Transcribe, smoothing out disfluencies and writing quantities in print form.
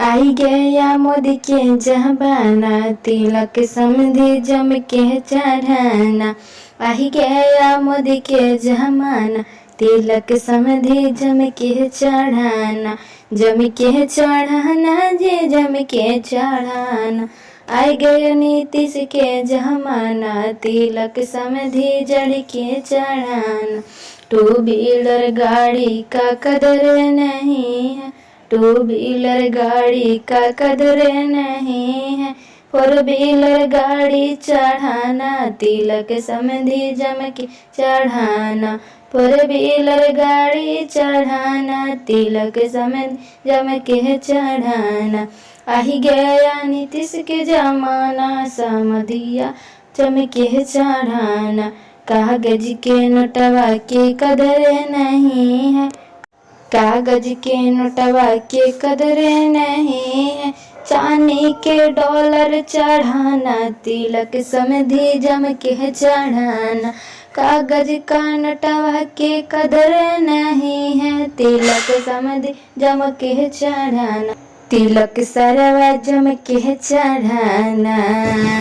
आई गया मोदी के जमाना, तिलक समधी जम के चढ़ाना। आई गया मोदी के जमाना, तिलक समधी जम के चढ़ाना। जम के चढ़ाना जे जम के चढ़ाना। आई गया नीतीश के जमाना, तिलक समधी जड़ के चढ़ाना। टू व्हीलर गाड़ी का कदर नहीं है, टू व्हीलर गाड़ी का कदर नहीं है। फोर व्हीलर गाड़ी चढ़ाना, तिलक समधी जम के चढ़ाना। फोर व्हीलर गाड़ी चढ़ाना, तिलक समधी जम के चढ़ाना। आई गया नीतीश के जमाना, समधिया जम के चढ़ाना। कागज के नोटवा के कदर नहीं है, कागज के नोटवा के कदर नहीं है। चांदी के डॉलर चढ़ाना, तिलक समधी जम के चढ़ाना। कागज का नोटवा के कदर नहीं है, तिलक समधी जम के चढ़ाना। तिलक सरवा जम के चढ़ाना।